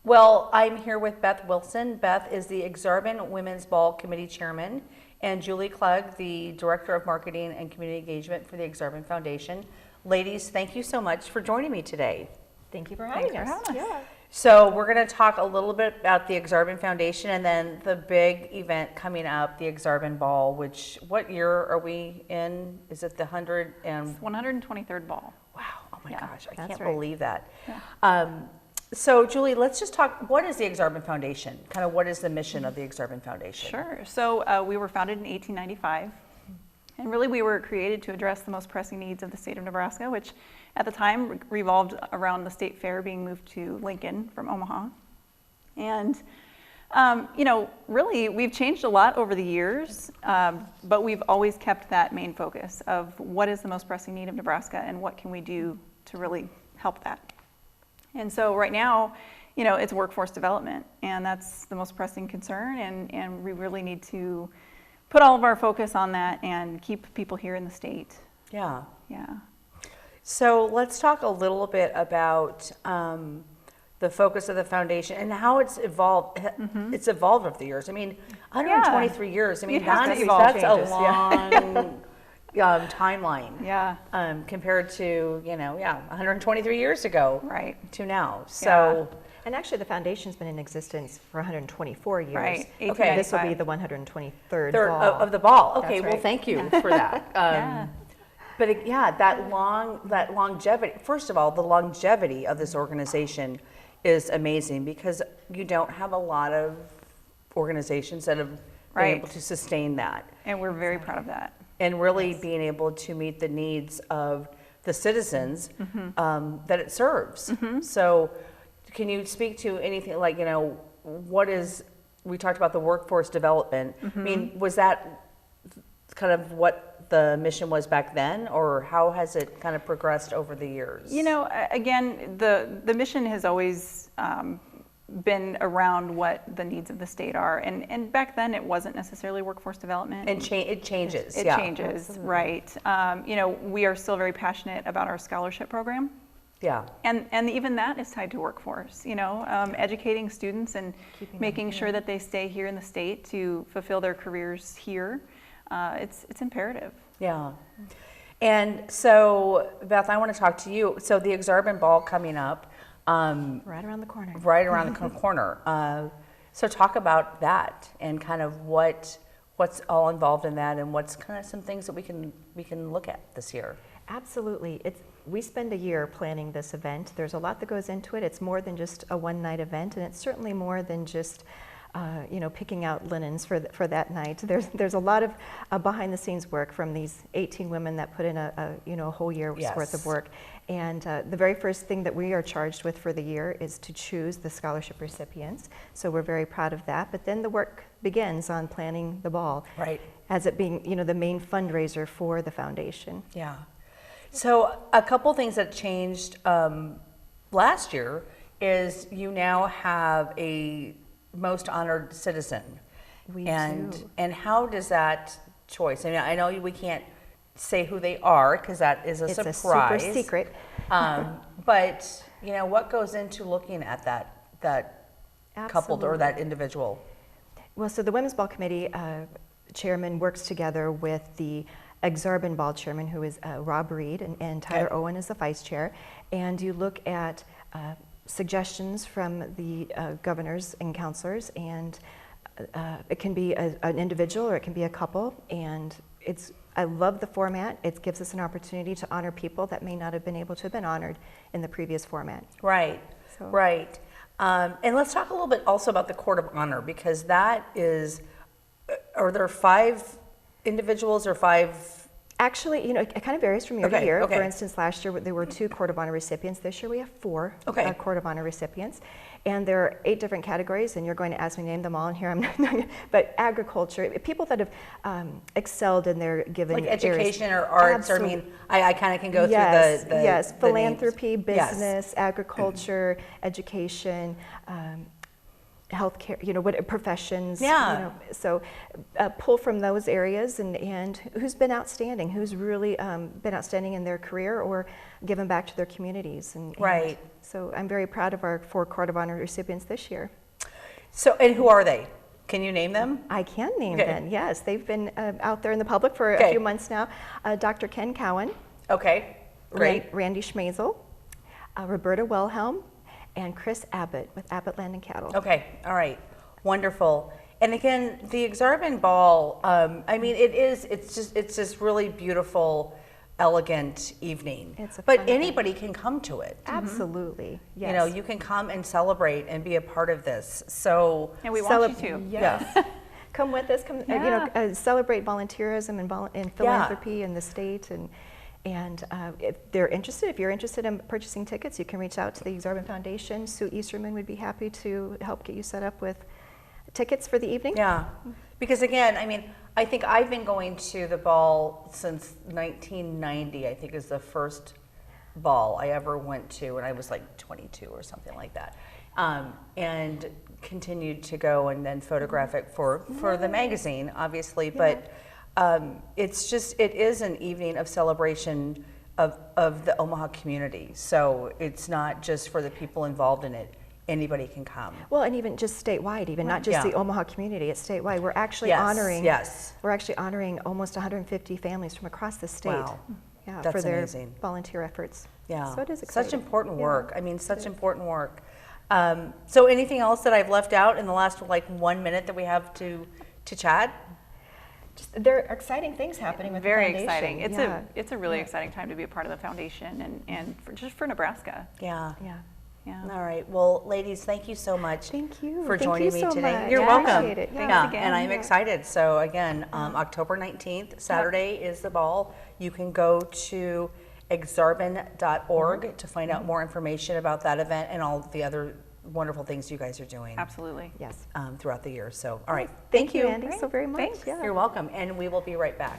Well, I'm here with Beth Wilson. Beth is the Aksarben Women's Ball Committee Chairman, and Julie Klug, the Director of Marketing and Community Engagement for the Aksarben Foundation. Ladies, thank you so much for joining me today. Thank you for having us. Yeah. So we're going to talk a little bit about the Aksarben Foundation and then the big event coming up, the Aksarben Ball, which, what year are we in? Is it the 123rd ball. Wow, oh my Yeah, gosh, I that's can't right. believe that. Yeah. So Julie, let's just talk, what is the Aksarben Foundation? Kind of what is the mission of the Aksarben Foundation? Sure. So we were founded in 1895, and really we were created to address the most pressing needs of the state of Nebraska, which at the time revolved around the state fair being moved to Lincoln from Omaha. And you know, really we've changed a lot over the years, but we've always kept that main focus of what is the most pressing need of Nebraska and what can we do to really help that. And so right now, you know, it's workforce development, and that's the most pressing concern, and we really need to put all of our focus on that and keep people here in the state. Yeah. Yeah. So let's talk a little bit about the focus of the foundation and how it's evolved. It's evolved over the years. I mean, 123 years. I mean, It has to that's evolve, a changes, long timeline. Yeah. Compared to, 123 years ago. Right. To now. So. And actually, the foundation's been in existence for 124 years. Right. Okay. This will be the 123rd Third ball. of the ball. Okay, That's well, right. thank you for that. Yeah. But yeah, that longevity. First of all, the longevity of this organization is amazing because you don't have a lot of organizations that have been Right. able to sustain that, And we're very proud of that. and really being able to meet the needs of the citizens that it serves. So, can you speak to anything like what is? We talked about the workforce development. I mean, was that kind of what the mission was back then, or how has it kind of progressed over the years? You know, again, the mission has always been around what the needs of the state are, and back then it wasn't necessarily workforce development. And it changes. It yeah. changes, right? You know, we are still very passionate about our scholarship program. Yeah. And even that is tied to workforce, educating students and making sure that they stay here in the state to fulfill their careers here. It's imperative. Yeah. And so, Beth, I want to talk to you. So the Aksarben Ball coming up. Right around the corner. Right around the corner. So talk about that and kind of what's all involved in that, and what's kind of some things that we can look at this year. Absolutely. We spend a year planning this event. There's a lot that goes into it. It's more than just a one-night event, and it's certainly more than just picking out linens for that night. There's a lot of behind-the-scenes work from these 18 women that put in a whole year's worth of work. And the very first thing that we are charged with for the year is to choose the scholarship recipients. So we're very proud of that. But then the work begins on planning the ball, Right. as it being the main fundraiser for the foundation. Yeah. So a couple things that changed last year is you now have a most honored citizen. We and do. And how does that choice? I mean, I know we can't say who they are because that is a surprise. It's a super secret. But what goes into looking at that coupled or that individual? Well, so the Women's Ball Committee chairman works together with the Aksarben Ball chairman, who is Rob Reed, and Tyler Owen is the vice chair. And you look at suggestions from the governors and counselors, and it can be an individual or it can be a couple. And I love the format. It gives us an opportunity to honor people that may not have been able to have been honored in the previous format. Right, So- right. And let's talk a little bit also about the Court of Honor, because that is, are there 5 individuals or 5? Actually, it kind of varies from year to Okay, year. okay. For instance, last year there were 2 Court of Honor recipients. This year we have 4 Okay. Court of Honor recipients. And there are 8 different categories, and you're going to ask me to name them all, and here I'm not. But agriculture, people that have excelled in their given Like areas. education or arts, or Absolutely. I kind of can go Yes, through the yes, the philanthropy, names. Yes. business, agriculture, education. healthcare, what professions, Yeah. so pull from those areas and who's been outstanding, who's really been outstanding in their career or given back to their communities. And Right. so I'm very proud of our 4 Court of Honor recipients this year. So, and who are they? Can you name them? I can name Okay. them, yes. They've been out there in the public for Okay. a few months now. Dr. Ken Cowan, Okay, great. Randy Schmazel, Roberta Wilhelm, and Chris Abbott with Abbott Land and Cattle. Okay, all right, wonderful. And again, the Aksarben Ball, I mean, it's just really beautiful, elegant evening. It's a but fun event. anybody can come to it. Absolutely, yes. You know, you can come and celebrate and be a part of this. So, And we want you to. Yes. Come with us. Come, celebrate volunteerism and philanthropy in the state. And if you're interested in purchasing tickets, you can reach out to the Aksarben Foundation. Sue Easterman would be happy to help get you set up with tickets for the evening. yeah, because again, I mean, I think I've been going to the ball since 1990. I think is the first ball I ever went to, and I was like 22 or something like that, and continued to go and then photograph it for the magazine, obviously. But it is an evening of celebration of the Omaha community. So it's not just for the people involved in it. Anybody can come. Well, and even just statewide, even not just Yeah. the Omaha community, it's statewide. We're actually Yes. honoring almost 150 families from across the state. Wow. Yeah, That's for their amazing. volunteer efforts. Yeah. So it is exciting. Such important Yeah. work. I mean, such important work. So anything else that I've left out in the last 1 minute that we have to chat? There are exciting things happening with Very the exciting. foundation. It's a really exciting time to be a part of the foundation and just for Nebraska. Yeah. Yeah. Yeah. All right. Well, ladies, thank you so much. Thank you. For Thank joining you me so today. much. You're I welcome. appreciate it. Thanks Yeah, again. and I'm excited. So again, October 19th, Saturday is the ball. You can go to aksarben.org to find out more information about that event and all the other wonderful things you guys are doing Absolutely. Yes. throughout the year. So, all right. Thank you, you. Andy, so very much. Thanks. Yeah. You're welcome. And we will be right back.